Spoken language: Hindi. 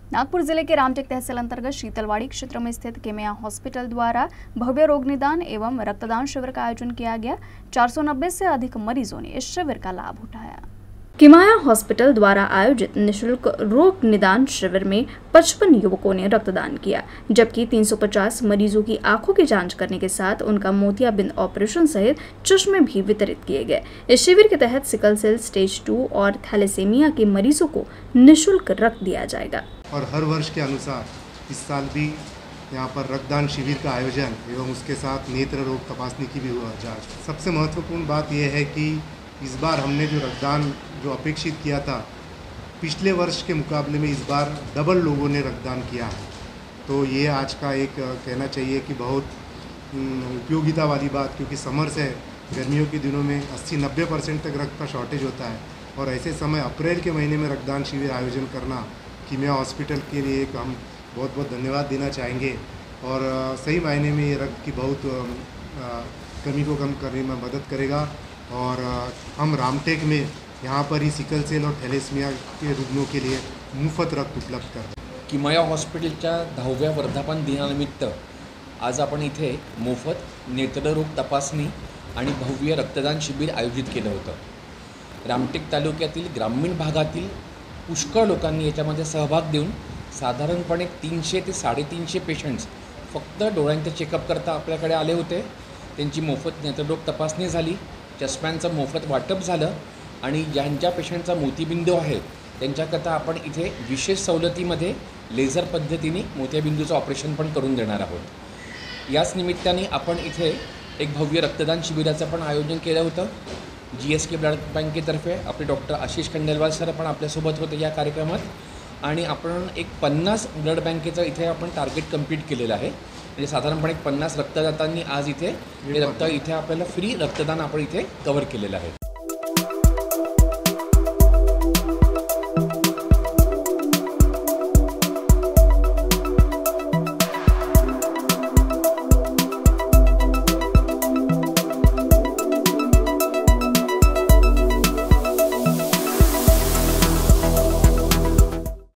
नागपुर जिले के रामटेक तहसील अंतर्गत शीतलवाड़ी क्षेत्र में स्थित किमया हॉस्पिटल द्वारा भव्य रोग निदान एवं रक्तदान शिविर का आयोजन किया गया। 490 से अधिक मरीजों ने इस शिविर का लाभ उठाया। किमया हॉस्पिटल द्वारा आयोजित निःशुल्क रोग निदान शिविर में 55 युवकों ने रक्तदान किया, जबकि 350 मरीजों की आंखों की जांच करने के साथ उनका मोतियाबिंद ऑपरेशन सहित चश्मे भी वितरित किए गए। इस शिविर के तहत सिकल सेल स्टेज 2 और थैलेसीमिया के मरीजों को निःशुल्क रक्त दिया जाएगा। और हर वर्ष के अनुसार इस साल भी यहाँ पर रक्तदान शिविर का आयोजन एवं उसके साथ नेत्र रोग तपासनी की भी हुआ जांच। सबसे महत्वपूर्ण बात यह है कि इस बार हमने जो रक्तदान जो अपेक्षित किया था, पिछले वर्ष के मुकाबले में इस बार डबल लोगों ने रक्तदान किया है। तो ये आज का एक कहना चाहिए कि बहुत उपयोगिता वाली बात, क्योंकि समर से गर्मियों के दिनों में 80-90% तक रक्त का शॉर्टेज होता है और ऐसे समय अप्रैल के महीने में रक्तदान शिविर आयोजन करना किमया हॉस्पिटल के लिए एक हम बहुत बहुत धन्यवाद देना चाहेंगे। और सही मायने में ये रक्त की बहुत कमी को कम करने में मदद करेगा। और हम रामटेक में यहाँ पर ही सिकल सेल और थॅलेसेमिया के रुग्णों के लिए मुफ्त रक्त उपलब्ध करतो। किमया हॉस्पिटलच्या 10व्या वर्धापन दिनानिमित्त आज आपण इथे मोफत नेत्ररोग तपासणी आणि भव्य रक्तदान शिबिर आयोजित केलं होतं। रामटेक तालुक्यातील ग्रामीण भागातील पुष्कळ लोकांनी याच्यामध्ये सहभाग देऊन साधारणपणे 300 ते 350 पेशंट्स फक्त डोळ्यांचे चेकअप करता आपल्याकडे आले होते। त्यांची मोफत नेत्ररोग तपासणी झाली, चष्म्यांचं मोफत वाटप झालं आणि ज्यांच्या पेशंटचा मोतीबिंदू आहे त्यांच्याकरता आपण इथे विशेष सवलतीमध्ये लेझर पद्धतीने मोतियाबिंदूचं ऑपरेशन पण करून देणार आहोत। याच निमित्ताने आपण इथे एक भव्य रक्तदान शिबिराचं पण आयोजन केलं होतं। GSK ब्लड बँकेतर्फे आपले डॉक्टर आशिष खंडेलवाल सर पण आपल्यासोबत होते या कार्यक्रमात आणि आपण एक 50 ब्लड बँकेचं इथे आपण टार्गेट कंप्लीट केलेलं आहे। म्हणजे साधारणपणे 50 रक्तदातांनी आज इथे हे रक्त इथे आपल्याला फ्री रक्तदान आपण इथे कव्हर केलेलं आहे।